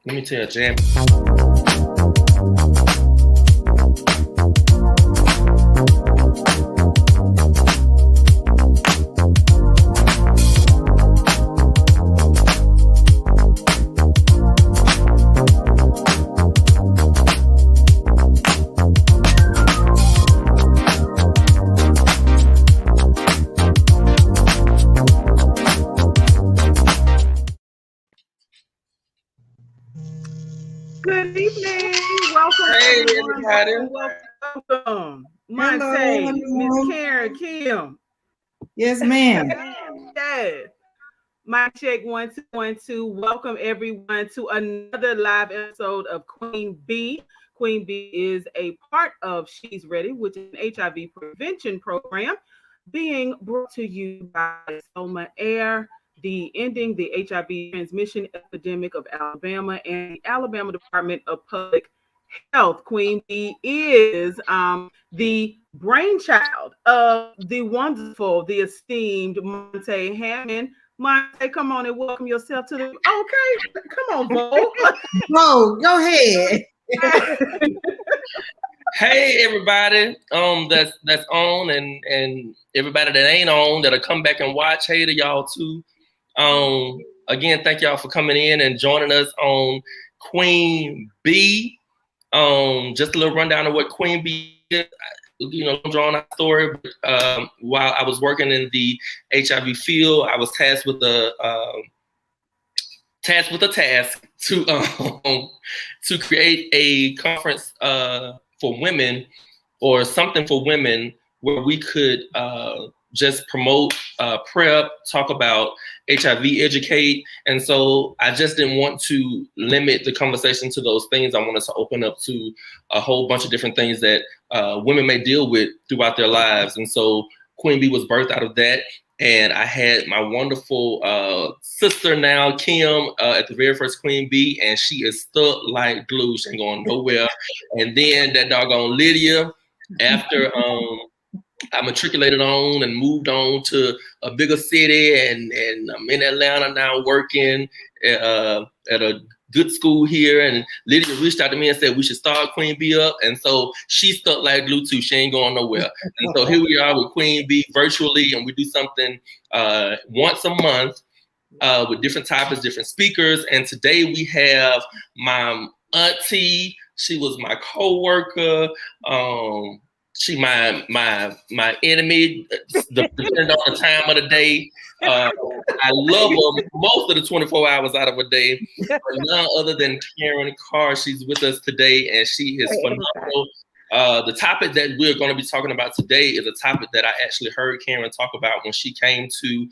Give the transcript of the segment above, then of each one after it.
Let me tell you, jam. Good evening. Welcome, Hey, everyone. everybody. Welcome. Monte, Miss Karen, Kim. Yes, ma'am. Yeah. Mic check 1 2 1 2. Welcome everyone to another live episode of Queen B. Queen B is a part of She's Ready, which is an HIV prevention program being brought to you by Selma Air, the Ending the HIV Transmission Epidemic of Alabama, and the Alabama Department of Public Health. Queen B is the brainchild of the wonderful, the esteemed Monte Hammon. Monte, come on and welcome yourself to the. Okay, come on, Bo. Go ahead. Hey, everybody. That's on and everybody that ain't on that'll come back and watch. Hey to y'all too. Again, thank y'all for coming in and joining us on Queen B. Just a little rundown of what Queen B is. Drawing our story. But, while I was working in the HIV field, I was tasked with a task to create a conference for women or something for women where we could just promote PrEP, talk about HIV, educate. And so I just didn't want to limit the conversation to those things. I wanted to open up to a whole bunch of different things that women may deal with throughout their lives. And so Queen B was birthed out of that. And I had my wonderful sister now, Kim, at the very first Queen B, and she is stuck like glue. She ain't going nowhere. And then that doggone Lydia, after I matriculated on and moved on to a bigger city, and I'm in Atlanta now working at a good school here. And Lydia reached out to me and said we should start Queen B up. And so she stuck like glue too. She ain't going nowhere. And so here we are with Queen B virtually, and we do something once a month with different topics, different speakers. And today we have my auntie. She was my co-worker. She my enemy, depending on the time of the day. I love her most of the 24 hours out of a day. But none other than Karen Carr. She's with us today, and she is phenomenal. The topic that we're going to be talking about today is a topic that I actually heard Karen talk about when she came to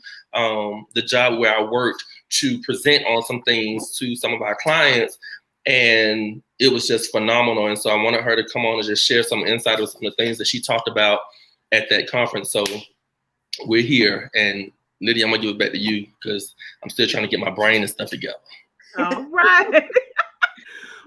the job where I worked to present on some things to some of our clients. And it was just phenomenal. And so I wanted her to come on and just share some insight of some of the things that she talked about at that conference. So we're here. And Lydia, I'm going to give it back to you because I'm still trying to get my brain and stuff together. All right.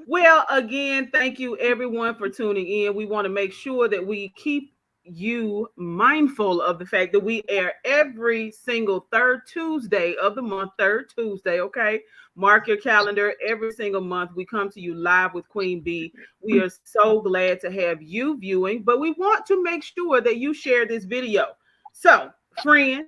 Well, again, thank you everyone for tuning in. We want to make sure that we keep you mindful of the fact that we air every single third Tuesday of the month, third Tuesday, okay? Mark your calendar. Every single month, we come to you live with Queen B. We are so glad to have you viewing, but we want to make sure that you share this video. So, friend,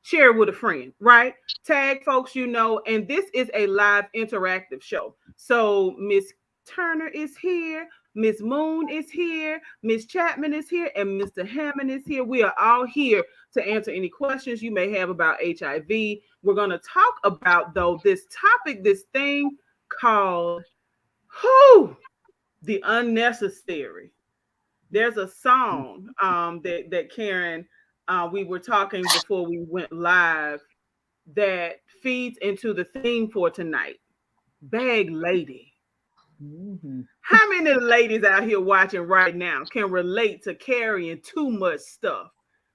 share it with a friend, right? Tag folks you know, and this is a live interactive show. So, Miss Turner is here, Miss Moon is here, Miss Chatmon is here, and Mr. Hammon is here. We are all here to answer any questions you may have about HIV. We're going to talk about, though, this topic, this thing called the unnecessary. There's a song that Karen, we were talking before we went live, that feeds into the theme for tonight. Bag Lady. Mm-hmm. How many of the ladies out here watching right now can relate to carrying too much stuff?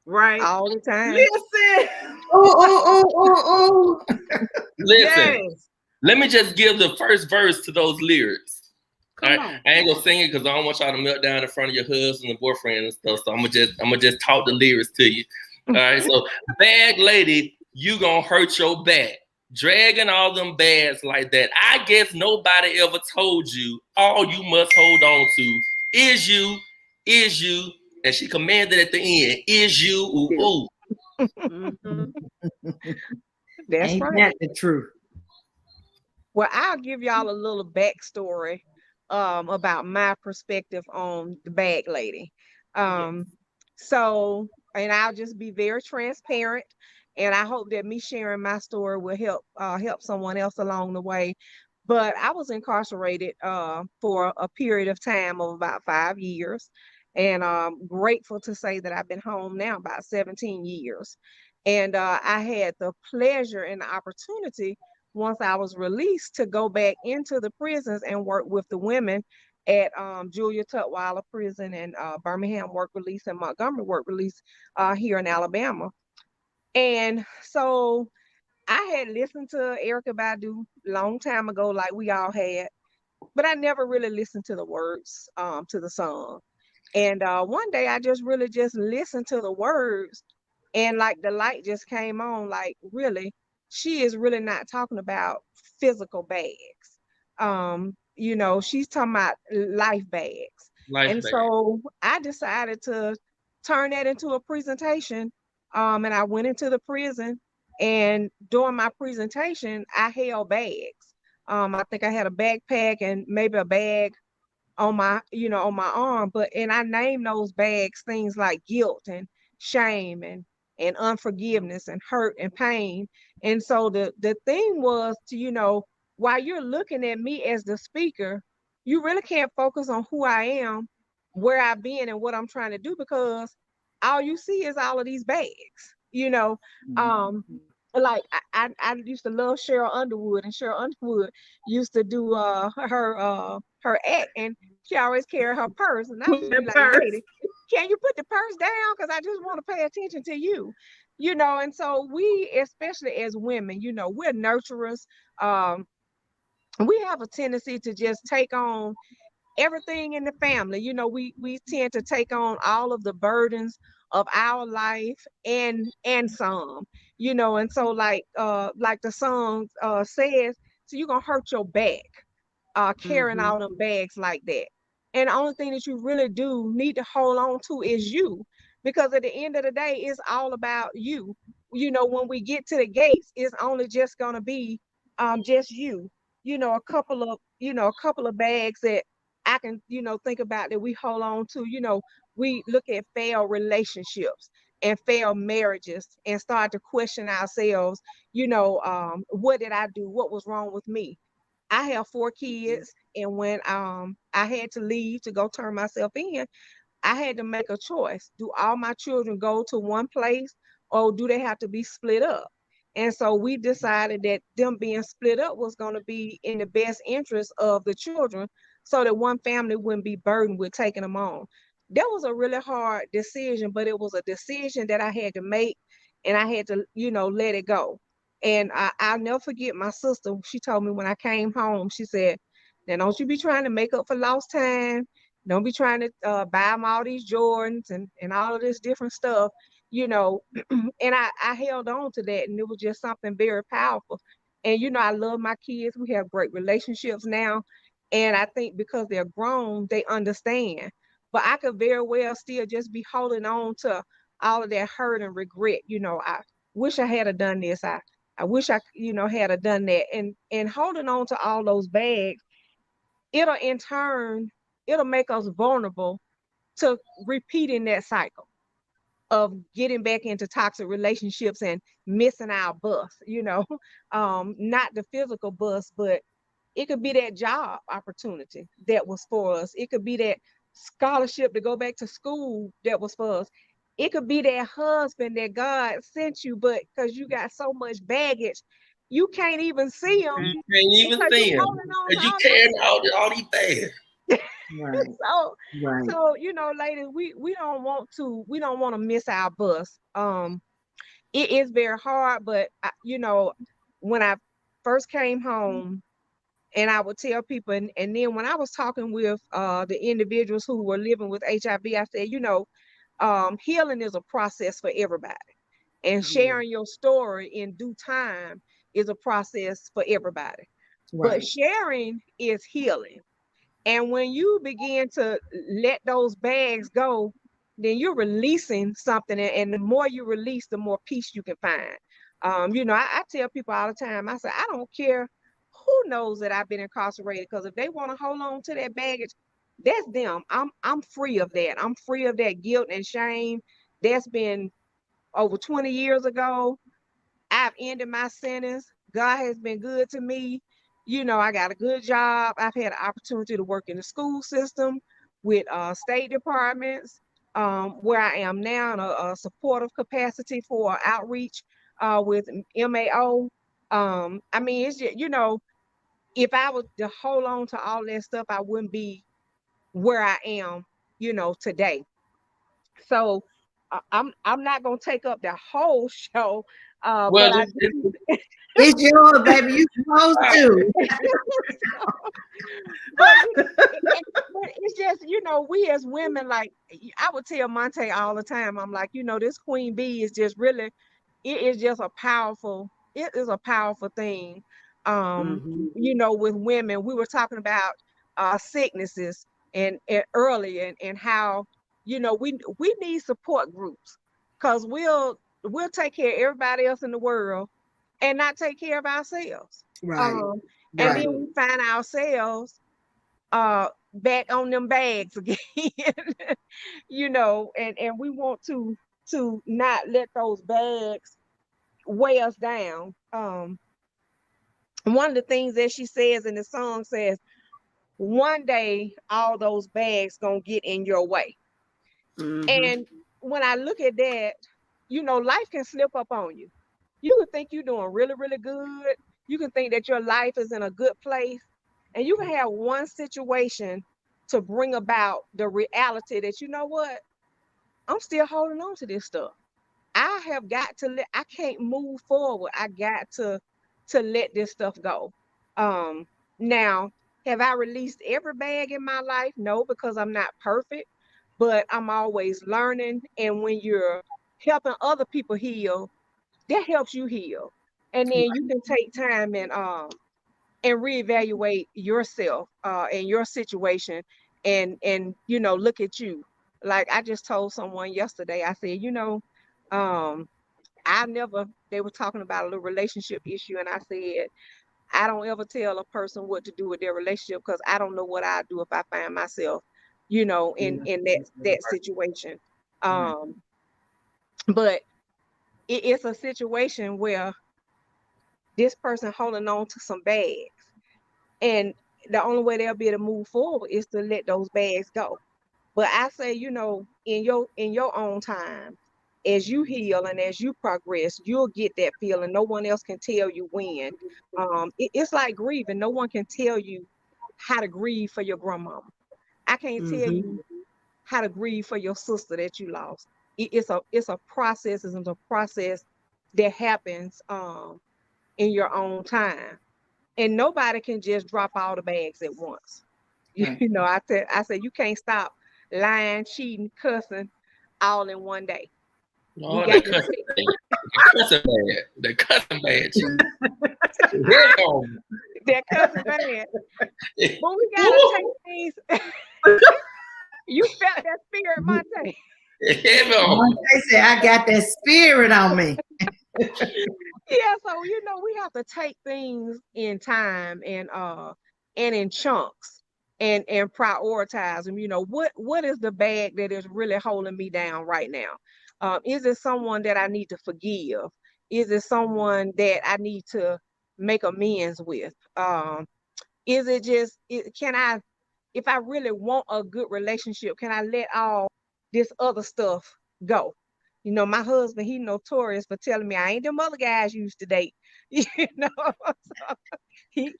Right? All the time. Listen. Listen. Yes. Let me just give the first verse to those lyrics. All right? I ain't gonna sing it because I don't want y'all to melt down in front of your husband and boyfriend and stuff. So I'm gonna just talk the lyrics to you. All right. So, bag lady, you gonna hurt your back. dragging all them bags like that. I guess nobody ever told you all you must hold on to is you. And she commanded at the end, is you, ooh, ooh. That's Ain't right. that the truth? Well, I'll give y'all a little backstory about my perspective on the bag lady. Um, so, and I'll just be very transparent, and I hope that me sharing my story will help someone else along the way. But I was incarcerated for a period of time of about 5 years, and grateful to say that I've been home now about 17 years. And I had the pleasure and the opportunity once I was released to go back into the prisons and work with the women at Julia Tutwiler Prison and Birmingham Work Release and Montgomery Work Release here in Alabama. And so I had listened to Erica Badu long time ago, like we all had, but I never really listened to the words to the song. And one day I just really just listened to the words, and like the light just came on, like really, she is really not talking about physical bags. She's talking about life bags. Life And bag. so I decided to turn that into a presentation. And I went into the prison, and during my presentation, I held bags. I think I had a backpack and maybe a bag on my arm, but and I named those bags things like guilt and shame and unforgiveness and hurt and pain. And so the thing was to, while you're looking at me as the speaker, you really can't focus on who I am, where I've been, and what I'm trying to do, because all you see is all of these bags, um like I used to love Cheryl Underwood, and Cheryl Underwood used to do her act, and she always carried her purse, and I used to be like, lady, can you put the purse down, because I just want to pay attention to you, and so we, especially as women, we're nurturers. We have a tendency to just take on everything in the family. We tend to take on all of the burdens of our life and some, and so like the song says, so you're gonna hurt your back carrying all them bags like that. And the only thing that you really do need to hold on to is you, because at the end of the day, it's all about you. When we get to the gates, it's only just gonna be just you. A couple of bags that I can, think about that we hold on to. We look at failed relationships and failed marriages and start to question ourselves. What did I do? What was wrong with me? I have 4 kids, and when I had to leave to go turn myself in, I had to make a choice. Do all my children go to one place, or do they have to be split up? And so we decided that them being split up was going to be in the best interest of the children, so that one family wouldn't be burdened with taking them on. That was a really hard decision, but it was a decision that I had to make, and I had to, let it go. And I'll never forget my sister. She told me when I came home, she said, now don't you be trying to make up for lost time. Don't be trying to buy them all these Jordans and all of this different stuff, and I held on to that, and it was just something very powerful. And, I love my kids. We have great relationships now. And I think because they're grown, they understand. But I could very well still just be holding on to all of that hurt and regret. I wish I had done this. I wish I, had done that. And holding on to all those bags, it'll in turn, it'll make us vulnerable to repeating that cycle of getting back into toxic relationships and missing our bus, not the physical bus, but it could be that job opportunity that was for us. It could be that scholarship to go back to school that was for us. It could be that husband that God sent you, but because you got so much baggage, you can't even see him. You can't even see him. Because you carrying all these bags. Right. So ladies, we don't want to miss our bus. It is very hard, but when I first came home, and I would tell people, and then when I was talking with the individuals who were living with HIV, I said, healing is a process for everybody, and sharing your story in due time is a process for everybody. Right. But sharing is healing. And when you begin to let those bags go, then you're releasing something. And the more you release, the more peace you can find. I tell people all the time, I say, I don't care who knows that I've been incarcerated, because if they want to hold on to that baggage, that's them. I'm free of that. I'm free of that guilt and shame. That's been over 20 years ago. I've ended my sentence. God has been good to me. I got a good job. I've had an opportunity to work in the school system with state departments, where I am now in a supportive capacity for outreach with MAO. I mean, it's just, if I was to hold on to all that stuff, I wouldn't be where I am, today. So I'm not gonna take up the whole show, Well, but I It's yours, baby. You supposed to. but it's just, we as women, like I would tell Monte all the time, I'm like, this queen bee is just really, it is just it is a powerful thing. With women, we were talking about sicknesses and earlier, and how, we need support groups, because we'll take care of everybody else in the world and not take care of ourselves. Right. And Right. then we find ourselves back on them bags again, and we want to not let those bags weigh us down. One of the things that she says in the song says, one day all those bags gonna get in your way. And when I look at that, life can slip up on you. You can think you're doing really, really good. You can think that your life is in a good place. And you can have one situation to bring about the reality that, you know what? I'm still holding on to this stuff. I have got to I can't move forward. I got to let this stuff go. Now, have I released every bag in my life? No, because I'm not perfect, but I'm always learning. And when you're helping other people heal, that helps you heal. And then you can take time and reevaluate yourself and your situation, and look at you. Like I just told someone yesterday, I said, they were talking about a little relationship issue, and I said, I don't ever tell a person what to do with their relationship, because I don't know what I'd do if I find myself, in that situation. But it's a situation where this person holding on to some bags, and the only way they'll be able to move forward is to let those bags go. But I say, in your own time, as you heal and as you progress, you'll get that feeling. No one else can tell you when. It's like grieving. No one can tell you how to grieve for your grandmama. I can't tell you how to grieve for your sister that you lost. It's a process. It's a process that happens in your own time. And nobody can just drop all the bags at once. I said you can't stop lying, cheating, cussing all in one day. Oh, the cussing bad. The cussing bad. That cussing bad. But we gotta take things. You felt that spirit, Monte. Monte said, I got that spirit on me. Yeah, so we have to take things in time and in chunks and prioritize them. What is the bag that is really holding me down right now? Is it someone that I need to forgive? Is it someone that I need to make amends with? Is it just if I really want a good relationship, can I let all this other stuff go? My husband, he notorious for telling me I ain't them other guys used to date. So he'll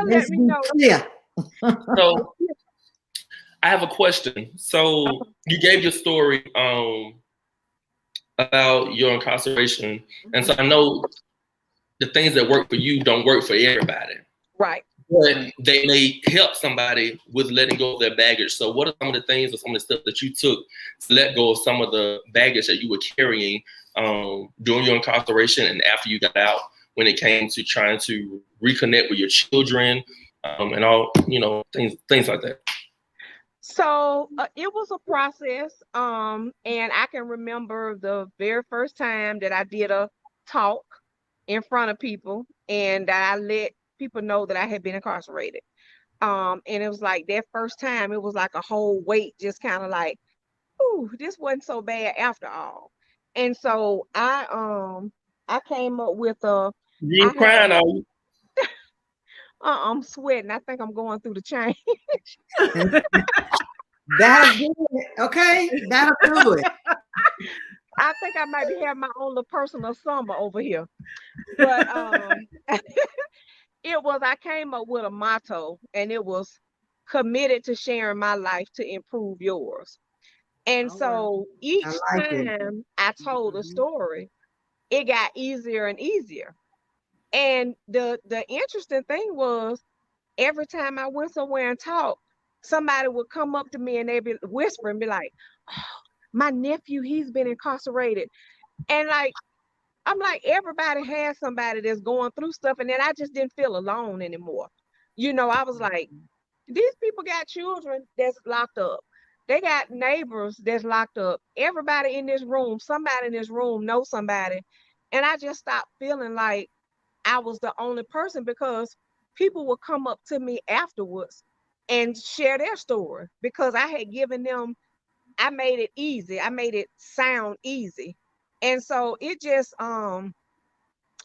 let me know. Yeah. So I have a question. So you gave your story about your incarceration, and so I know the things that work for you don't work for everybody. Right. but they may help somebody with letting go of their baggage. So what are some of the things or some of the steps that you took to let go of some of the baggage that you were carrying during your incarceration and after you got out, when it came to trying to reconnect with your children and all, things like that? So it was a process, and I can remember the very first time that I did a talk in front of people, and I let people know that I had been incarcerated. And it was like that first time, it was like a whole weight, just kind of like, ooh, this wasn't so bad after all. And so I came up with You I ain't had crying, are you? I'm sweating. I think I'm going through the change. That'll do it. Okay, that'll do it. I think I might be having my own little personal summer over here. But I came up with a motto, and it was committed to sharing my life to improve yours. And so I each like it. time I told a story, it got easier and easier. And the interesting thing was, every time I went somewhere and talked, somebody would come up to me and they'd be whispering, be like, oh, my nephew, he's been incarcerated. And like, I'm like, everybody has somebody that's going through stuff. And then I just didn't feel alone anymore. I was like, these people got children that's locked up. They got neighbors that's locked up. Everybody in this room, somebody in this room knows somebody. And I just stopped feeling like I was the only person, because people would come up to me afterwards and share their story, because I had given them, I made it easy. I made it sound easy. And so it just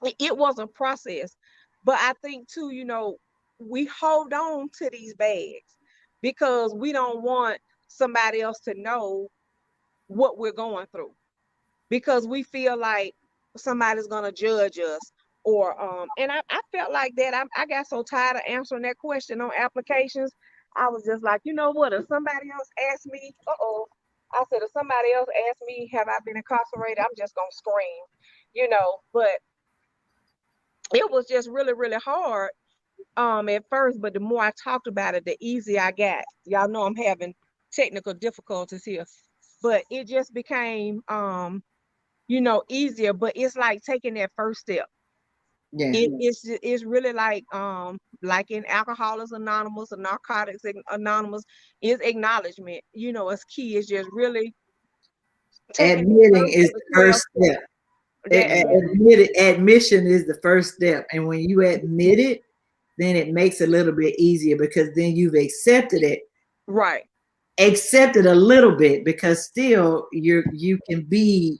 it was a process. But I think too, we hold on to these bags because we don't want somebody else to know what we're going through, because we feel like somebody's gonna judge us. Or and I felt like that. I got so tired of answering that question on applications. I was just like, you know what, if somebody else asked me, I said, if somebody else asked me, have I been incarcerated, I'm just gonna scream. But it was just really, really hard at first, but the more I talked about it, the easier I got. Y'all know I'm having technical difficulties here. But it just became easier. But it's like taking that first step. Yeah. It's really like in Alcoholics Anonymous or Narcotics Anonymous, is acknowledgement. It's key. It's just really taking Admitting is the first step. Admission is the first step. And when you admit it, then it makes it a little bit easier, because then you've accepted it. Right. Accepted a little bit, because still you can be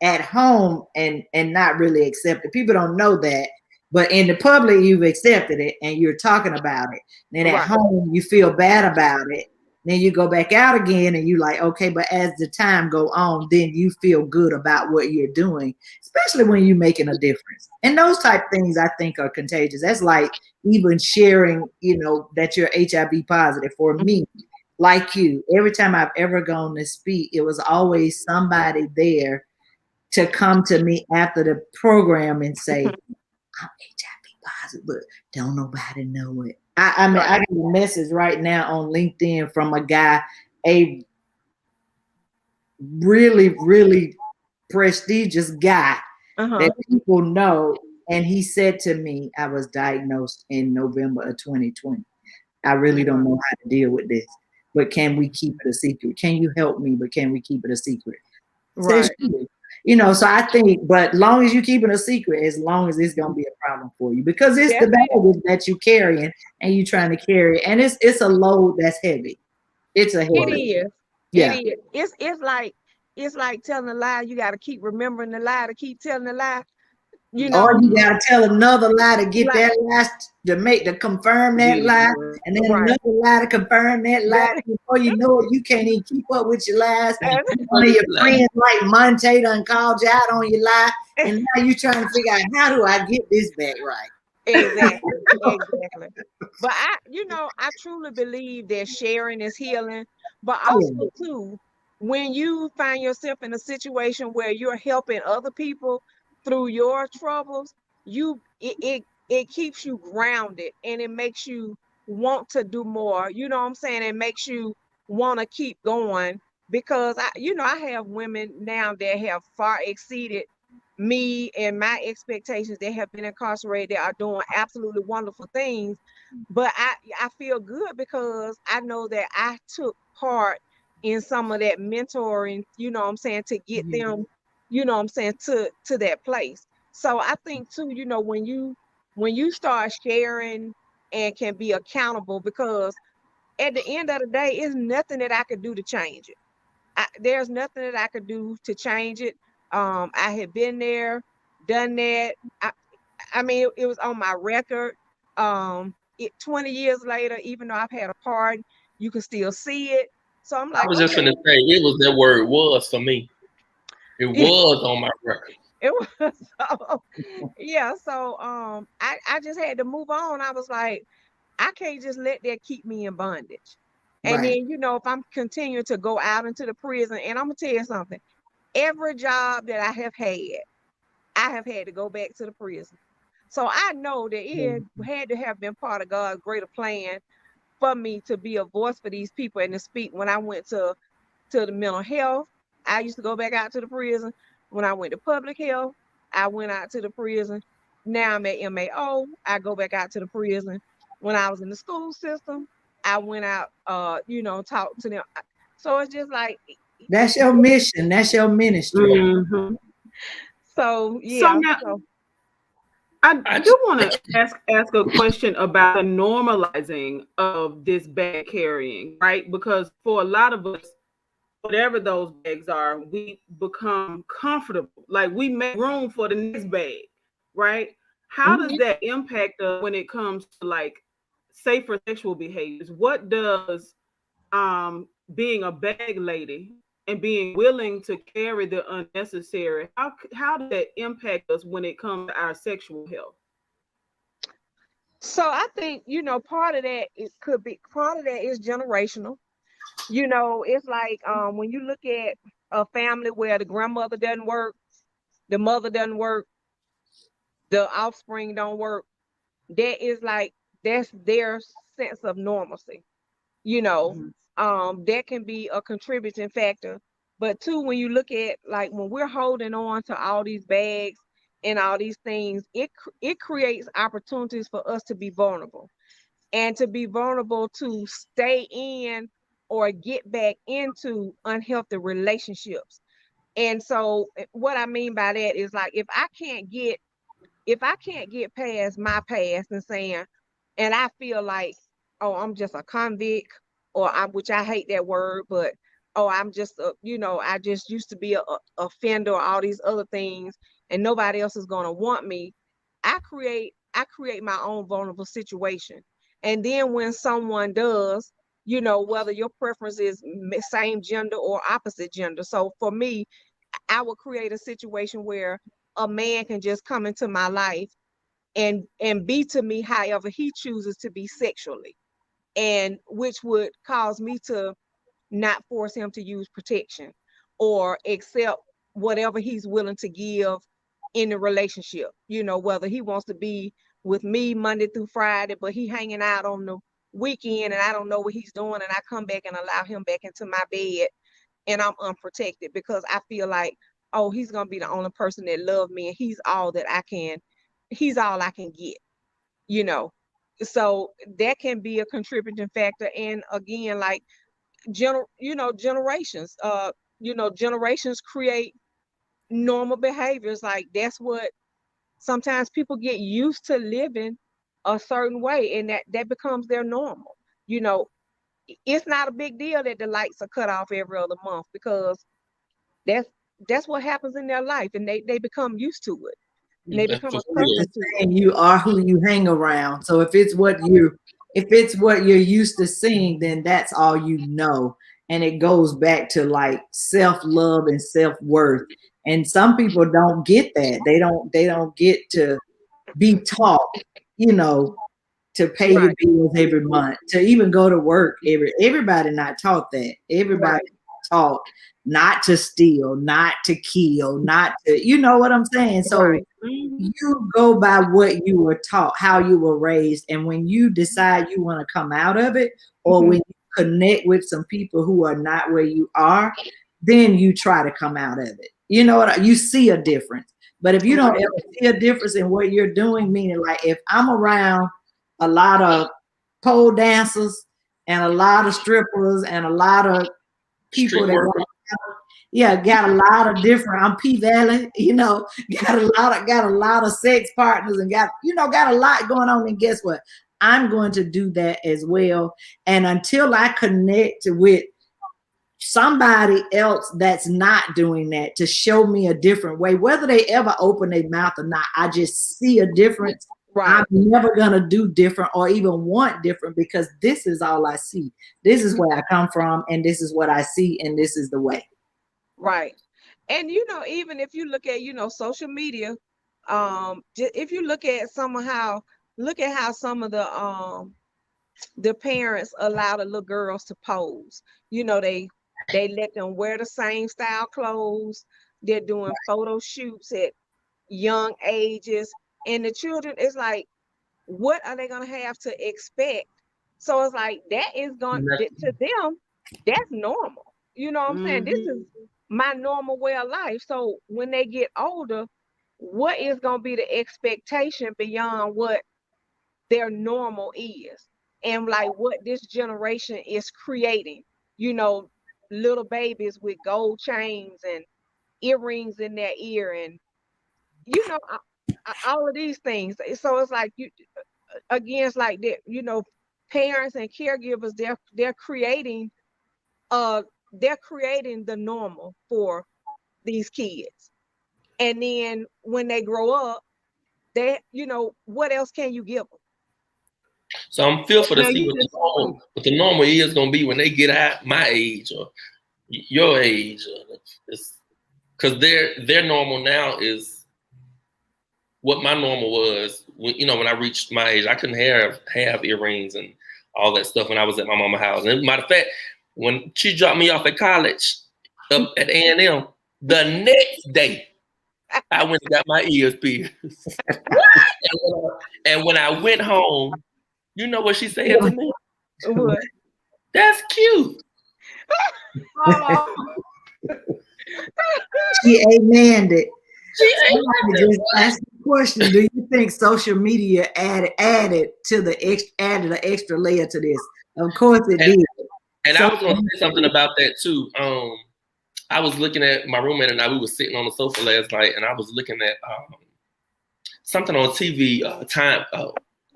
at home and not really accept it. People don't know that. But in the public, you've accepted it and you're talking about it. Then at home, you feel bad about it. Then you go back out again and you're like, okay, but as the time go on, then you feel good about what you're doing, especially when you're making a difference. And those type of things I think are contagious. That's like even sharing, that you're HIV positive. For me, like you, every time I've ever gone to speak, it was always somebody there to come to me after the program and say, I'm HIV positive, but don't nobody know it. I mean, I get a message right now on LinkedIn from a guy, a really, really prestigious guy that people know. And he said to me, I was diagnosed in November of 2020. I really don't know how to deal with this, but can we keep it a secret? Can you help me? But can we keep it a secret? Right. So I think, but long as you keep it a secret, as long as it's gonna be a problem for you, because it's the baggage that you carrying and you trying to carry, and it's a load that's heavy. It's a heavy. It is. Yeah. It is. It's like telling a lie. You got to keep remembering the lie to keep telling the lie. Or you gotta tell another lie to get that lie to confirm that lie, and then another lie to confirm that lie. Before you know it, you can't even keep up with your lies. One of your friends like Monte done called you out on your lie, and now you trying to figure out, how do I get this back right? Exactly. But I truly believe that sharing is healing. But also too, when you find yourself in a situation where you're helping other people through your troubles, it keeps you grounded, and it makes you want to do more. You know what I'm saying? It makes you want to keep going, because I have women now that have far exceeded me and my expectations, that have been incarcerated, that are doing absolutely wonderful things. But I feel good because I know that I took part in some of that mentoring, you know what I'm saying, to get them, you know what I'm saying, to that place. So I think too, when you start sharing and can be accountable, because at the end of the day, it's nothing that I could do to change it. There's nothing that I could do to change it. I had been there, done that. I mean, it was on my record. 20 years later, even though I've had a pardon, you can still see it. So I'm I like, was just okay. gonna say it was that word was for me. It was on my record. It was so, yeah. So I just had to move on. I was like, I can't just let that keep me in bondage. And Right. then, if I'm continuing to go out into the prison, and I'm gonna tell you something, every job that I have had to go back to the prison. So I know that it had to have been part of God's greater plan for me to be a voice for these people and to speak. When I went to the mental health, I used to go back out to the prison. When I went to public health, I went out to the prison. Now I'm at MAO, I go back out to the prison. When I was in the school system, I went out, talked to them. So it's just like, That's your mission. That's your ministry. Mhm. so So yeah. now So I do want to ask a question about the normalizing of this bag carrying, right? Because for a lot of us, whatever those bags are, we become comfortable. Like we make room for the next bag, right? How does mhm. that impact us when it comes to like safer sexual behaviors? What does being a bag lady and being willing to carry the unnecessary, how does that impact us when it comes to our sexual health? So I think, part of that, part of that is generational. It's like, when you look at a family where the grandmother doesn't work, the mother doesn't work, the offspring don't work, that is like, that's their sense of normalcy. you know Mhm. that can be a contributing factor. But two, when you look at, like, when we're holding on to all these bags and all these things, it creates opportunities for us to be vulnerable, and to be vulnerable to stay in or get back into unhealthy relationships. And so what I mean by that is, like, if I can't get past my past and saying, and I feel like, oh, I'm just a convict, or which I hate that word, but, oh, I'm just I just used to be a offender, or all these other things, and nobody else is gonna want me. I create my own vulnerable situation, and then when someone does, whether your preference is same gender or opposite gender. So for me, I would create a situation where a man can just come into my life and be to me however he chooses to be sexually, and which would cause me to not force him to use protection or accept whatever he's willing to give in the relationship. Whether he wants to be with me Monday through Friday, but he hanging out on the weekend, and I don't know what he's doing, and I come back and allow him back into my bed, and I'm unprotected because I feel like, oh, he's gonna be the only person that loves me, and he's all I can get, you know. So that can be a contributing factor. And again, like, generations, generations create normal behaviors. Like, that's what sometimes people get used to living a certain way, and that becomes their normal. You know, it's not a big deal that the lights are cut off every other month, because that's that's what happens in their life, and they become used to it, and they That's become for It's real. the accustomed to it. saying, you are who you hang around. So if it's what you're used to seeing, then that's all you know. And it goes back to like self-love and self-worth. And some people don't get that. They don't get to be taught, you know, to pay your Right, bills every month, to even go to work. Everybody not taught that. Everybody right, taught not to steal, not to kill, not to, you know what I'm saying? So Right. you go by what you were taught, how you were raised. And when you decide you want to come out of it, or when you connect with some people who are not where you are, then you try to come out of it. You know what? You see a difference. But if you don't ever see a difference in what you're doing, meaning like if I'm around a lot of pole dancers and a lot of strippers and a lot of people that got a lot of different, I'm P Valley, you know, got a lot of sex partners and got a lot going on. And guess what? I'm going to do that as well. And until I connect with somebody else that's not doing that to show me a different way, whether they ever open their mouth or not, I just see a difference. Right. I'm never going to do different or even want different, because this is all I see. This is where I come from, and this is what I see, and this is the way. Right. And, you know, even if you look at, you know, social media, if you look at how some of the parents allow the little girls to pose, you know, they let them wear the same style clothes. They're doing photo shoots at young ages. And the children, it's like, what are they going to have to expect? So it's like, that is going to them, that's normal. You know what I'm saying? This is my normal way of life. So when they get older, what is going to be the expectation beyond what their normal is? And like what this generation is creating, you know, little babies with gold chains and earrings in their ear, and, you know, all of these things. So it's like, again, it's like that, you know, parents and caregivers, they're creating the normal for these kids. And then when they grow up, you know, what else can you give them? So I'm fearful to see what the normal is going to be when they get out my age or your age, because their normal now is what my normal was. You know, when I reached my age, I couldn't have earrings and all that stuff when I was at my mama's house. And matter of fact, when she dropped me off at college up at A&M, the next day I went and got my ears pierced. and when I went home, you know what she said to me? What? That's cute. She amened it. Just ask the question: do you think social media added an extra layer to this? Of course it did. And I was going to say something about that too. I was looking at my roommate and we were sitting on the sofa last night, and I was looking at something on TV,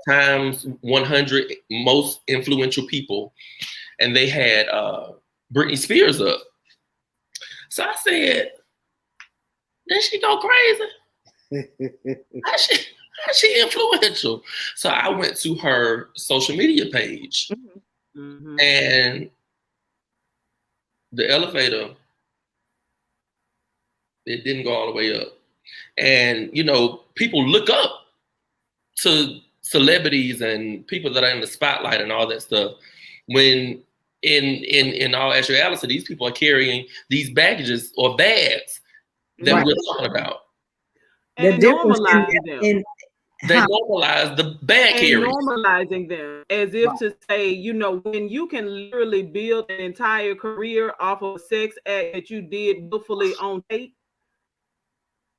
Times 100 most influential people, and they had Britney Spears up. So I said, did she go crazy? How she influential? So I went to her social media page, and the elevator, it didn't go all the way up. And, you know, people look up to celebrities and people that are in the spotlight and all that stuff, when in all actuality, these people are carrying these baggages or bags that we're talking about. And normalizing them. They normalize the bag carriers. And normalizing them as if to say, you know, when you can literally build an entire career off of a sex act that you did willfully on tape,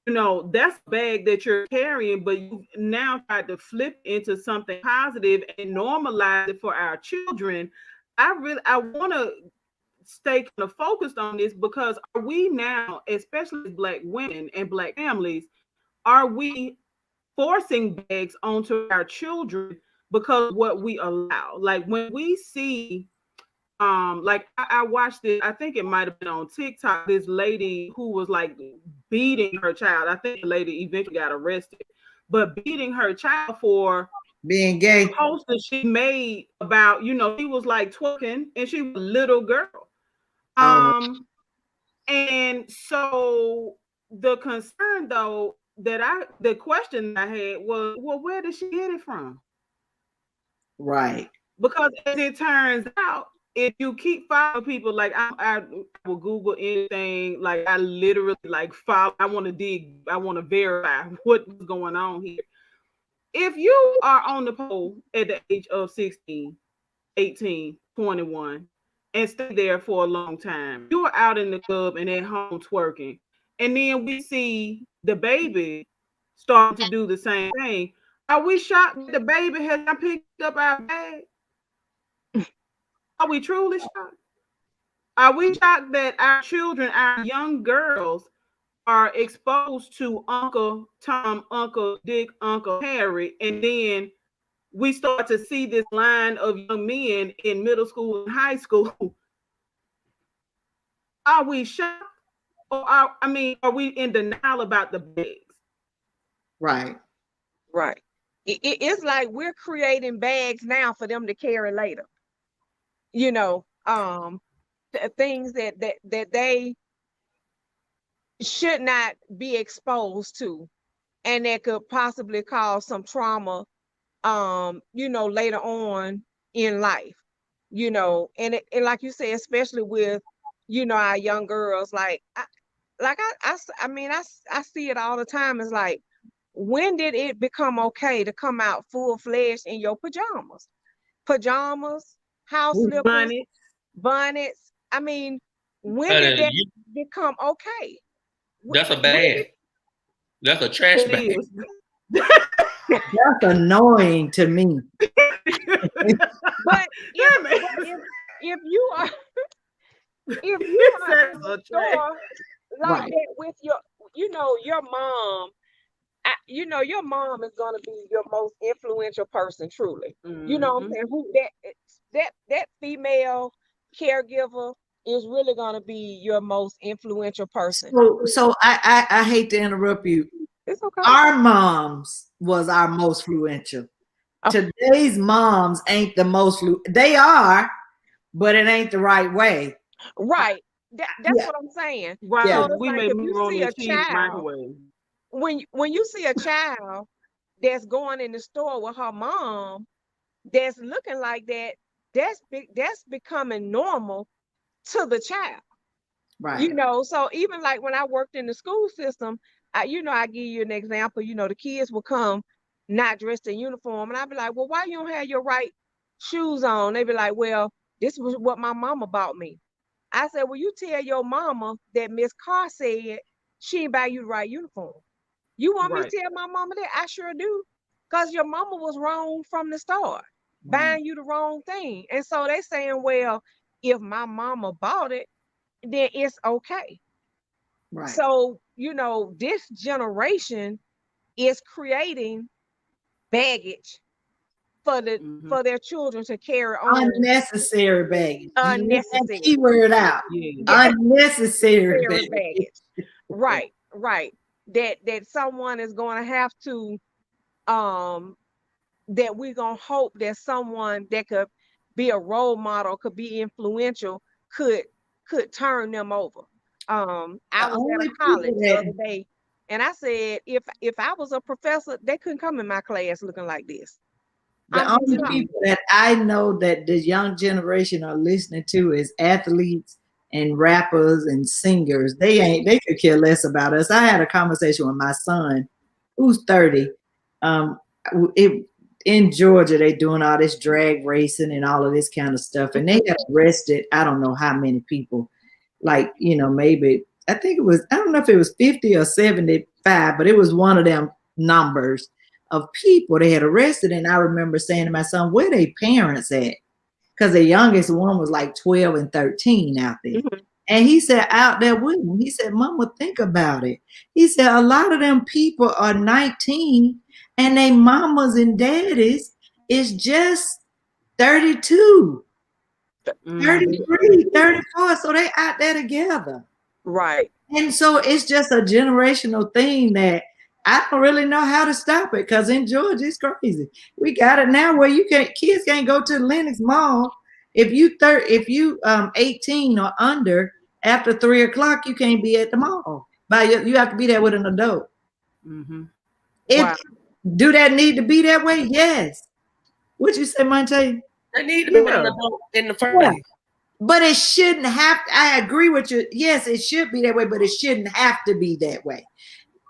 you know, that's a bag that you're carrying, but you now try to flip into something positive and normalize it for our children. I want to stay kind of focused on this, because are we now, especially as Black women and Black families, are we forcing bags onto our children because of what we allow? Like when we see, like I watched it, I think it might have been on TikTok, this lady who was like beating her child. I think the lady eventually got arrested, but beating her child for being gay. Post that she made about, you know, she was like twerking and she was a little girl. And so the concern though, the question I had was, well, where did she get it from? Right. Because as it turns out, if you keep following people, like I will Google anything, like I literally like follow. I want to dig. I want to verify what's going on here. If you are on the pole at the age of 16, 18, 21, and stay there for a long time, you are out in the club and at home twerking, and then we see the baby starting to do the same thing. Are we shocked that the baby has not picked up our bag? Are we truly shocked? Are we shocked that our children, our young girls, are exposed to Uncle Tom, Uncle Dick, Uncle Harry, and then we start to see this line of young men in middle school and high school? Are we shocked? Are we in denial about the bags? Right. Right. It's like we're creating bags now for them to carry later. You know, things that they should not be exposed to, and that could possibly cause some trauma, later on in life, and like you say, especially with, our young girls, I see it all the time. It's like, when did it become okay to come out full-fledged in your pajamas, house slippers, bonnets? I mean, when did that become okay? That's a bag. That's a trash bag. That's annoying to me. But if you are in the store like that with your mom, your mom is gonna be your most influential person, truly. Mm-hmm. You know what I'm saying? Who that female caregiver is really gonna be your most influential person. So I hate to interrupt you. It's okay. Our moms was our most influential. Today's moms ain't the most. They are, but it ain't the right way. Right. That's what I'm saying. Right. So we like, may if you see a child, microwave. When you see a child that's going in the store with her mom, that's looking like that, that's becoming normal to the child. Right. So even like when I worked in the school system, I give you an example. The kids will come not dressed in uniform, and I'd be like, well, why you don't have your right shoes on? They be like, well, this was what my mama bought me. I said, well, you tell your mama that Miss Carr said she ain't buy you the right uniform. You want me to tell my mama that? I sure do. Because your mama was wrong from the start, buying you the wrong thing. And so they saying, well, if my mama bought it, then it's okay. Right. So, this generation is creating baggage for their children to carry on. Unnecessary baggage. Unnecessary. Keyword out. Yeah. Unnecessary baggage. Right. That someone is going to have to, that we're going to hope that someone that could be a role model, could be influential, could turn them over. I was at a college the other day, and I said, if I was a professor, they couldn't come in my class looking like this. The only people that I know that the young generation are listening to is athletes and rappers and singers. They could care less about us. I had a conversation with my son, who's 30. In Georgia, they doing all this drag racing and all of this kind of stuff. And they got arrested, I don't know how many people. Like, maybe, I think it was, I don't know if it was 50 or 75, but it was one of them numbers of people they had arrested. And I remember saying to my son, where they parents at? Because the youngest one was like 12 and 13 out there. Mm-hmm. And he said, out there with them, he said, Mama, think about it. He said, a lot of them people are 19 and they mamas and daddies is just 32, 33, 34. So they out there together. Right. And so it's just a generational thing that I don't really know how to stop it, because in Georgia it's crazy. We got it now where kids can't go to the Lenox Mall. If you 18 or under, after 3 o'clock, you can't be at the mall. You have to be there with an adult. Mm-hmm. Do that need to be that way? Yes. What you say, Monte? They need to be with an adult in the first place. But it shouldn't have to, I agree with you. Yes, it should be that way, but it shouldn't have to be that way.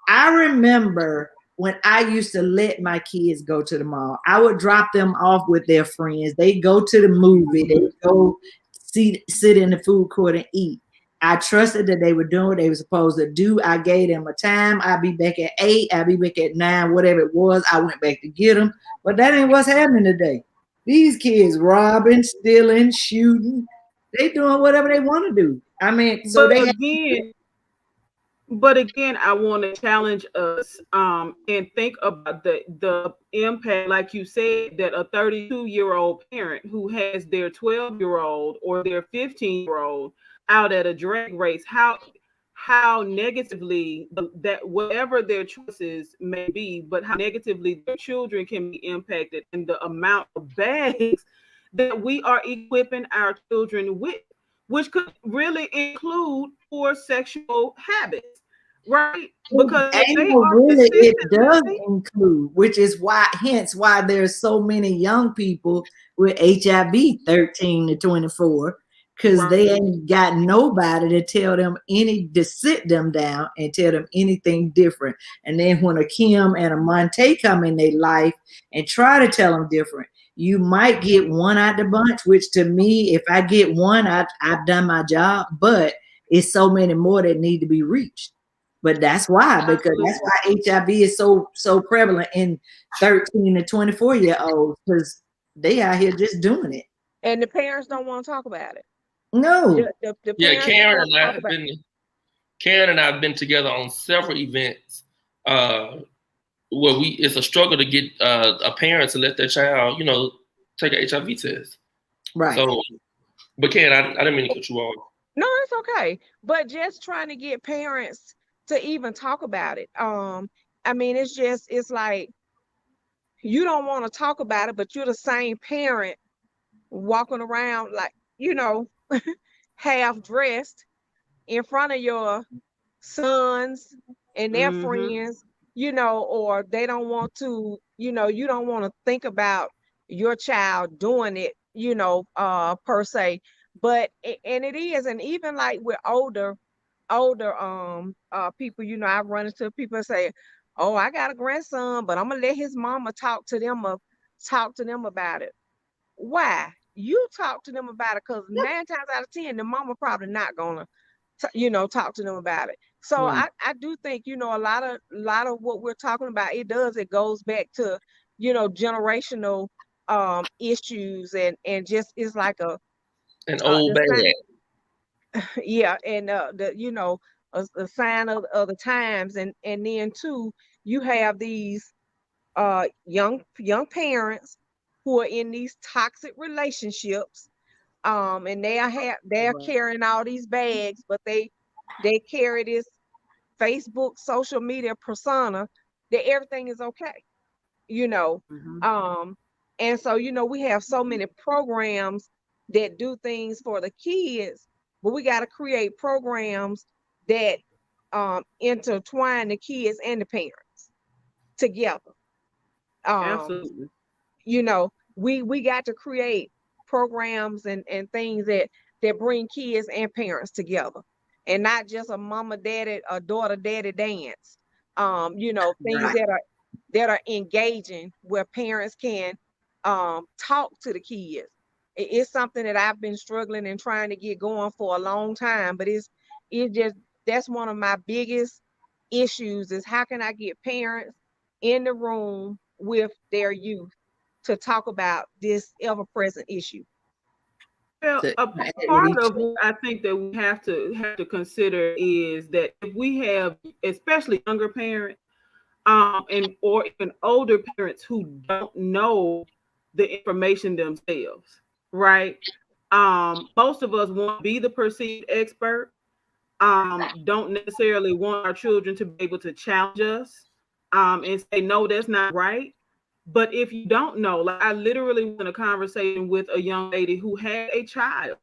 I remember when I used to let my kids go to the mall. I would drop them off with their friends. They go to the movie. They go sit in the food court and eat. I trusted that they were doing what they were supposed to do. I gave them a time. I'd be back at 8. I'd be back at 9, whatever it was. I went back to get them. But that ain't what's happening today. These kids robbing, stealing, shooting. They doing whatever they want to do. I mean, so they But again, I want to challenge us and think about the impact, like you said, that a 32-year-old parent who has their 12-year-old or their 15-year-old out at a drag race, how negatively that whatever their choices may be, but how negatively their children can be impacted, and the amount of bags that we are equipping our children with, which could really include poor sexual habits, right? Because if they are really, it does consistently include, which is hence why there's so many young people with HIV 13 to 24, because right, they ain't got nobody to sit them down and tell them anything different. And then when a Kim and a Monte come in their life and try to tell them different, you might get one out the bunch, which to me, if I get one, I've done my job, but it's so many more that need to be reached. But that's why, because that's why HIV is so prevalent in 13 to 24-year-olds, because they out here just doing it. And the parents don't want to talk about it. No. The Yeah, parents Karen don't and I talk have about it. been Karen and I have been together on several events where it's a struggle to get a parent to let their child, take an HIV test. Right. So, but Karen, I didn't mean to cut you off. No, it's okay. But just trying to get parents to even talk about it. I mean, it's like you don't want to talk about it, but you're the same parent walking around like, half dressed in front of your sons and their friends, or they don't want to, you don't want to think about your child doing it, per se. But and it is, and even like with older people, I run into people and say, oh, I got a grandson, but I'm gonna let his mama talk to them about it. Why? You talk to them about it, because 9 times out of 10, the mama probably not gonna talk to them about it. So Right. I do think, a lot of what we're talking about, it goes back to, generational issues, and just is like An old bag. yeah, and a sign of the times, and then too, you have these young parents who are in these toxic relationships, and they're carrying all these bags, but they carry this Facebook social media persona that everything is okay, and so we have so many programs that do things for the kids, but we got to create programs that intertwine the kids and the parents together. absolutely. We got to create programs and things that bring kids and parents together, and not just a mama daddy, a daughter daddy dance. Things Right. that are engaging, where parents can talk to the kids. It's something that I've been struggling and trying to get going for a long time, but it just that's one of my biggest issues, is how can I get parents in the room with their youth to talk about this ever-present issue. Well, a part of what I think that we have to consider is that if we have, especially younger parents, and or even older parents who don't know the information themselves, right? Most of us want to be the perceived expert. Don't necessarily want our children to be able to challenge us, and say, no, that's not right. But if you don't know, like I literally was in a conversation with a young lady who had a child.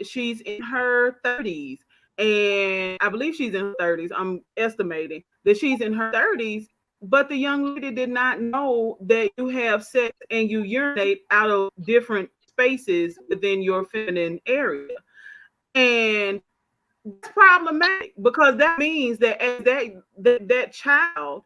She's in her 30s, and I believe she's in her 30s. I'm estimating that she's in her 30s, but the young lady did not know that you have sex and you urinate out of different spaces within your feminine area. And it's problematic because that means that as that child,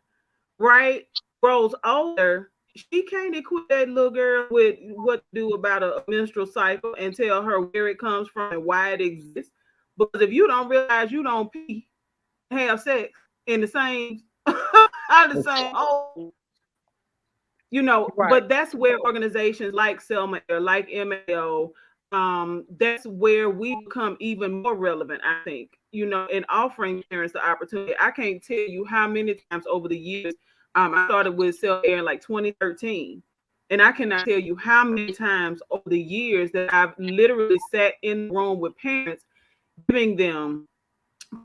right, grows older, she can't equip that little girl with what to do about a menstrual cycle and tell her where it comes from and why it exists. Because if you don't realize you don't pee, have sex in the same out the same hole, Right. but that's where organizations like Selma or like MAO, that's where we become even more relevant, I think, in offering parents the opportunity. I can't tell you how many times over the years, I started with Self Air in like 2013. And I cannot tell you how many times over the years that I've literally sat in the room with parents, giving them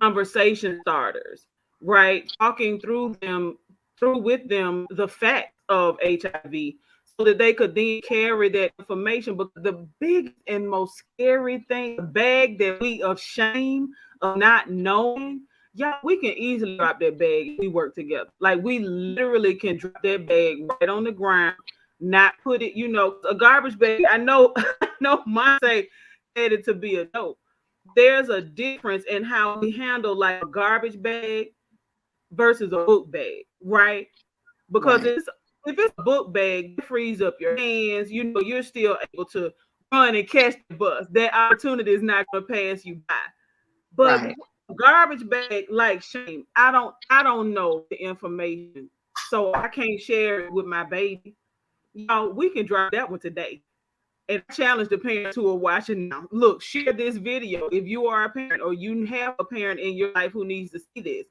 conversation starters, right? Talking through with them the facts of HIV so that they could then carry that information. But the big and most scary thing, the bag that we of shame of not knowing, yeah, we can easily drop that bag if we work together. Like we literally can drop that bag right on the ground, not put it, a garbage bag. I know, I know Monte said it to be a joke. There's a difference in how we handle like a garbage bag versus a book bag, right? Because Right. if it's a book bag, it frees up your hands. You're still able to run and catch the bus. That opportunity is not going to pass you by. But Right. garbage bag, like shame, I don't know the information, so I can't share it with my baby. We can drop that one today. And I challenge the parents who are watching now. Look, share this video if you are a parent or you have a parent in your life who needs to see this.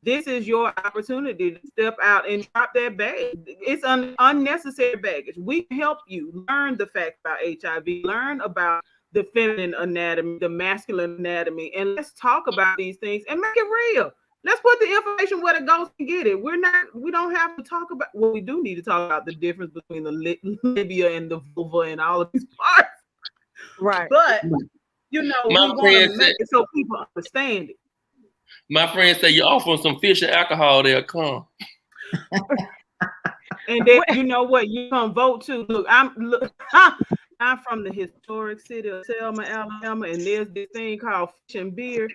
This is your opportunity to step out and drop that bag. It's unnecessary baggage. We can help you learn the facts about HIV, learn about the feminine anatomy, the masculine anatomy, and let's talk about these things and make it real. Let's put the information where the ghost can get it. We don't have to talk about, well, we do need to talk about the difference between the labia and the vulva and all of these parts. Right. But, we want to make it so people understand it. My friend said you're offering some fish and alcohol, they'll come. And then you know what? You come vote too. Look, I'm from the historic city of Selma, Alabama, and there's this thing called fish and beer.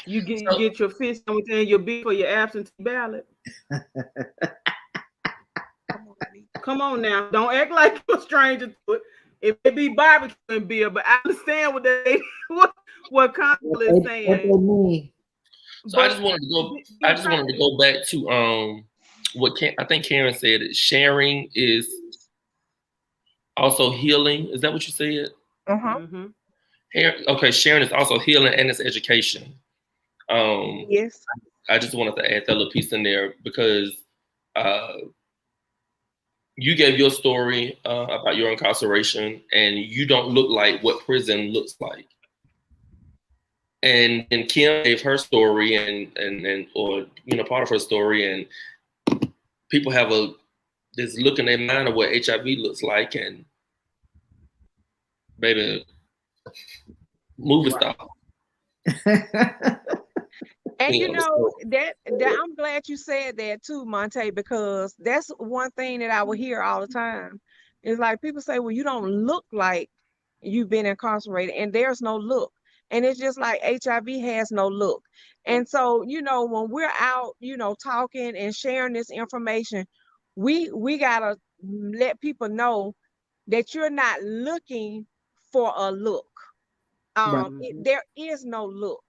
You get your fish and your beer for your absentee ballot. Come on now. Don't act like you're a stranger to it. It may be barbecue and beer, but I understand what Constable is saying. So I just wanted to go back to what I think Karen said. Sharing is also healing. Is that what you said? Mm-hmm. Okay, sharing is also healing and it's education. Yes. I just wanted to add that little piece in there because you gave your story about your incarceration, and you don't look like what prison looks like. And Kim gave her story and part of her story, and people have this look in their mind of what HIV looks like, and baby, movie star. And that I'm glad you said that too, Monte, because that's one thing that I would hear all the time. It's like people say, well, you don't look like you've been incarcerated, and there's no look. And it's just like HIV has no look. And so, when we're out, talking and sharing this information, we gotta let people know that you're not looking for a look. There is no look.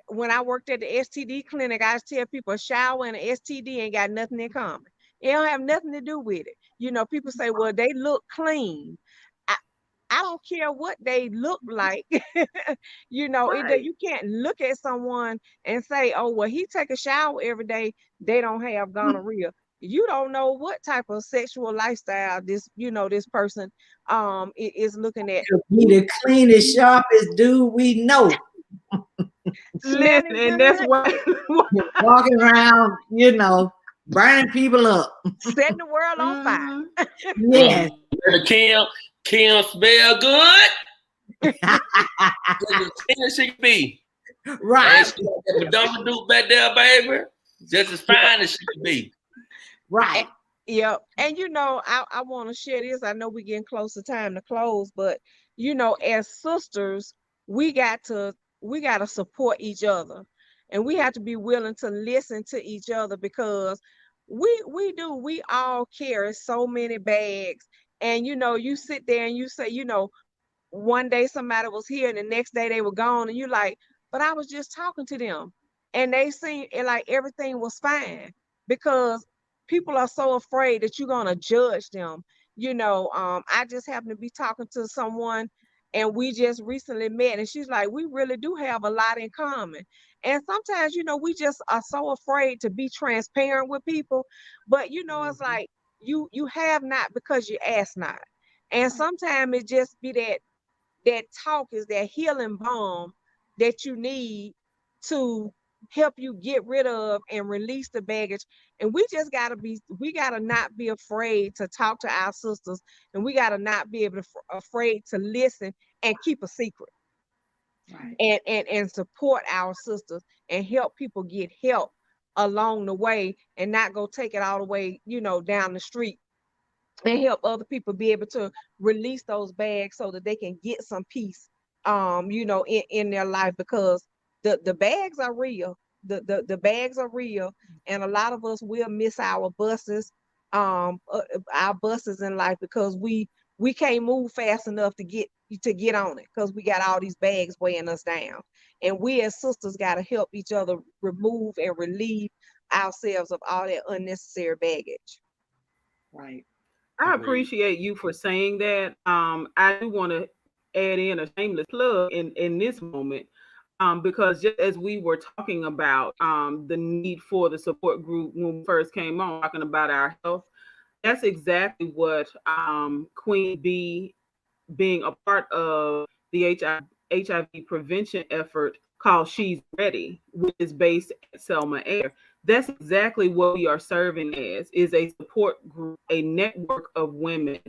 When I worked at the STD clinic, I tell people a shower and an STD ain't got nothing in common. It don't have nothing to do with it. People say, well, they look clean. I don't care what they look like. Right. You can't look at someone and say, oh, well, he take a shower every day. They don't have gonorrhea. You don't know what type of sexual lifestyle this person is looking at. Be the cleanest, sharpest dude we know. Listen, and that's why walking around, burning people up, setting the world on fire. Yes. Kim smell good. She can be. Right. She dumb dude back there, baby. Just as fine as she can be. Right. Yep. And I want to share this. I know we're getting close to time to close, but as sisters, we got to support each other. And we have to be willing to listen to each other, because we all carry so many bags. And you sit there and you say, one day somebody was here and the next day they were gone, and you like, but I was just talking to them and they seemed like everything was fine, because people are so afraid that you're gonna judge them. I just happened to be talking to someone, and we just recently met, and she's like, we really do have a lot in common. And sometimes, we just are so afraid to be transparent with people. But it's like, you have not because you ask not. And sometimes it just be that talk is that healing balm that you need to help you get rid of and release the baggage. And we gotta not be afraid to talk to our sisters, and we gotta not be afraid to listen and keep a secret. Right. And support our sisters and help people get help along the way, and not go take it all the way, down the street, and help other people be able to release those bags so that they can get some peace, in their life, because the bags are real. The bags are real, and a lot of us will miss our buses in life, because we can't move fast enough to get on it, because we got all these bags weighing us down. And we as sisters got to help each other remove and relieve ourselves of all that unnecessary baggage. Right. I Agreed. appreciate you for saying that. I do want to add in a shameless plug in this moment, because just as we were talking about the need for the support group when we first came on, talking about our health, that's exactly what Queen B, being a part of the HIV prevention effort called She's Ready, which is based at Selma Air. That's exactly what we are serving as, is a support group, a network of women.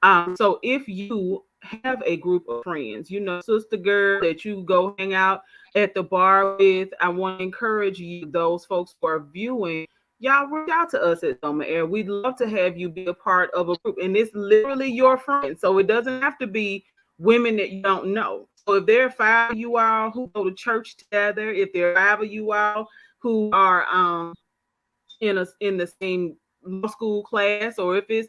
So if you have a group of friends, sister girl that you go hang out at the bar with, I want to encourage you, those folks who are viewing, y'all reach out to us at Selma Air. We'd love to have you be a part of a group. And it's literally your friends. So it doesn't have to be women that you don't know. So if there are 5 of you all who go to church together, if there are 5 of you all who are in the same law school class, or if it's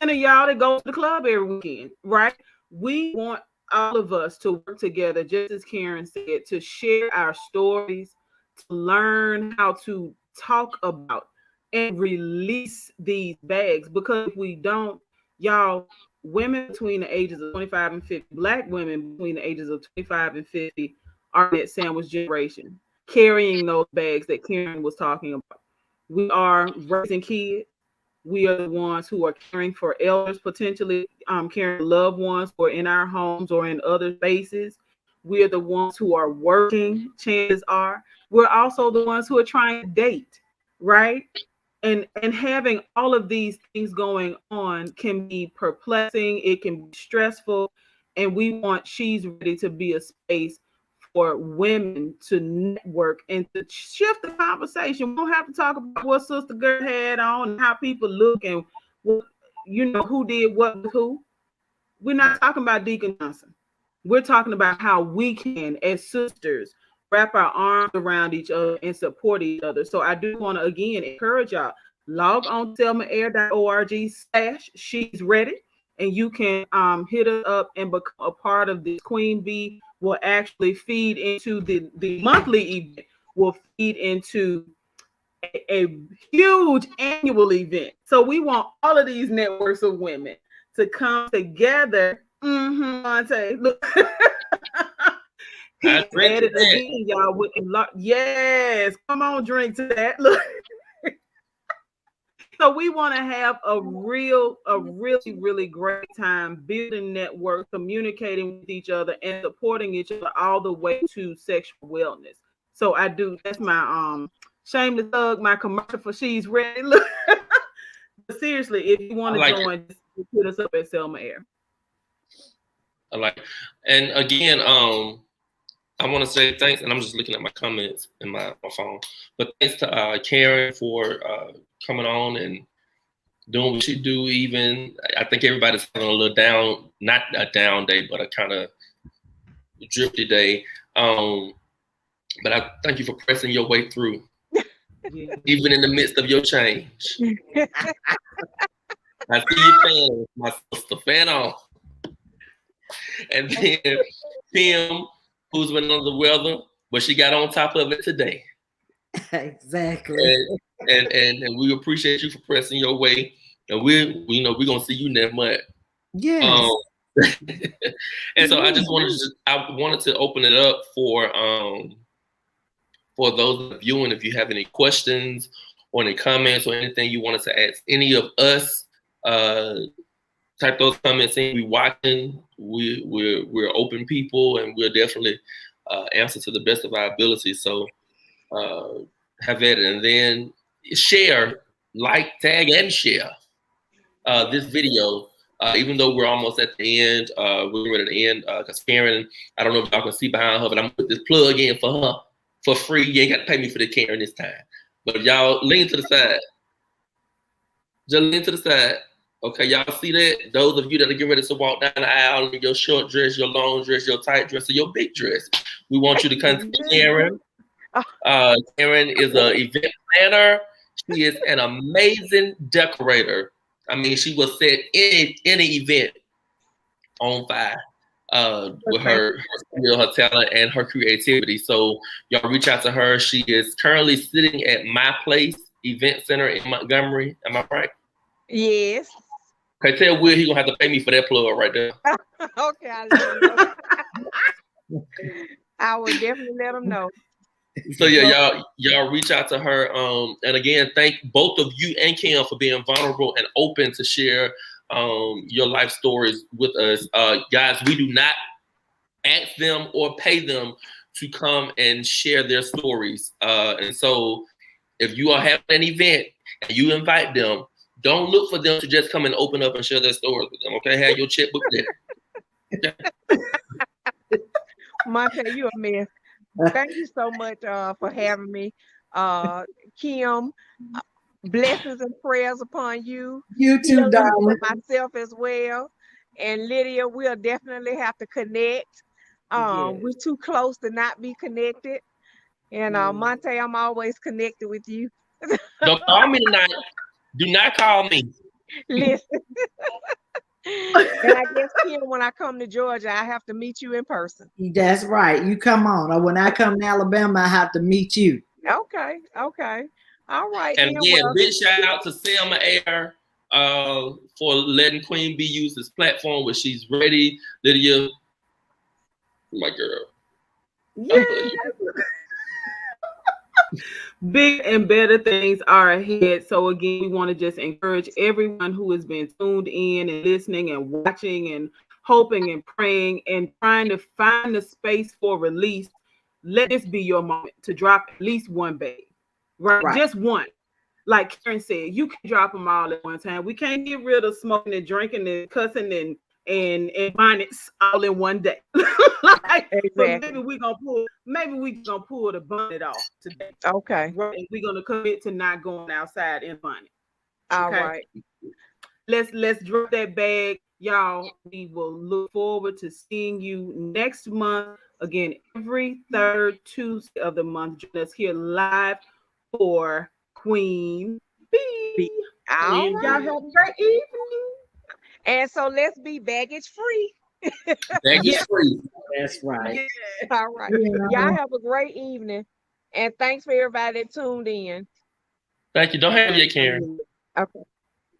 10 of y'all that go to the club every weekend, right? We want all of us to work together, just as Karen said, to share our stories, to learn how to talk about and release these bags. Because if we don't, y'all, women between the ages of 25 and 50, Black women between the ages of 25 and 50 are that sandwich generation, carrying those bags that Karen was talking about. We are raising kids. We are the ones who are caring for elders, potentially caring for loved ones who are in our homes or in other spaces. We are the ones who are working, chances are. We're also the ones who are trying to date, right? And having all of these things going on can be perplexing, it can be stressful, and we want She's Ready to be a space for women to network and to shift the conversation. We don't have to talk about what Sister Girl had on and how people look and what, who did what with who. We're not talking about Deacon Johnson. We're talking about how we can, as sisters, wrap our arms around each other and support each other. So I do want to again encourage y'all, log on to selmaair.org/She's Ready, and you can hit us up and become a part of this. Queen B will actually feed into the monthly event, will feed into a huge annual event. So we want all of these networks of women to come together. Monte, look. He's added again, y'all. With yes, come on, drink to that. Look. So we want to have a really, really great time building network, communicating with each other, and supporting each other all the way to sexual wellness. So I do. That's my shameless plug, my commercial for She's Ready. Look. But seriously, if you want to join, just hit us up at Selma Air. I like it. And again, I want to say thanks, and I'm just looking at my comments in my phone. But thanks to Karen for coming on and doing what you do. Even I think everybody's having a little down, not a down day, but a kind of drifty day. But I thank you for pressing your way through, even in the midst of your change. I see you fan, my sister, fan on. And then Tim, who's been under the weather, but she got on top of it today. Exactly. And we appreciate you for pressing your way. And we're gonna see you next month. Yes. And so I wanted to open it up for those viewing. If you have any questions or any comments or anything you wanted to ask any of us, type those comments in. We watching. We're open people, and we'll definitely answer to the best of our ability. So have at it, and then share, like, tag, and share this video. Even though we're almost at the end, we're ready to end because Karen, I don't know if y'all can see behind her, but I'm gonna put this plug in for her for free. You ain't got to pay me for the Karen this time. But if y'all lean to the side, just lean to the side. Okay, y'all see that? Those of you that are getting ready to walk down the aisle in your short dress, your long dress, your tight dress, or your big dress, we want you to contact Karen. Karen is an event planner. She is an amazing decorator. I mean, she will set any event on fire with her skill, her talent, and her creativity. So y'all reach out to her. She is currently sitting at My Place Event Center in Montgomery. Am I right? Yes. Okay, tell Will he gonna have to pay me for that plug right there. Okay, I will definitely let him know. So yeah, y'all reach out to her. And again, thank both of you and Kim for being vulnerable and open to share your life stories with us. Guys, we do not ask them or pay them to come and share their stories. And so if you are having an event and you invite them, don't look for them to just come and open up and share their stories with them. Okay, have your checkbook there. Monte, you a mess. Thank you so much for having me. Kim, blessings and prayers upon you. You too, darling. Myself as well. And Lydia, we'll definitely have to connect. We're too close to not be connected. And Monte, I'm always connected with you. Don't call me tonight. Do not call me. Listen. And I guess, Kim, when I come to Georgia, I have to meet you in person. That's right. You come on. Or when I come to Alabama, I have to meet you. Okay. All right. And again, big shout out to Selma Air for letting Queen Bee use this platform where she's ready. Lydia, my girl. Yeah. Big and better things are ahead. So again, we want to just encourage everyone who has been tuned in and listening and watching and hoping and praying and trying to find the space for release. Let this be your moment to drop at least one bag, right? Just one. Like Karen said, you can drop them all at one time. We can't get rid of smoking and drinking and cussing and bonnets all in one day. Exactly. So maybe we gonna pull the bonnet off today. Okay. Right. And we're gonna commit to not going outside in bonnet. All right. Let's drop that bag, y'all. We will look forward to seeing you next month. Again, every third Tuesday of the month. Join us here live for Queen Bee. All right. Y'all have a great evening. And so let's be baggage free. Baggage free. That's right. Yeah. All right. Y'all have a great evening. And thanks for everybody that tuned in. Thank you. Don't have yet, Karen. Okay.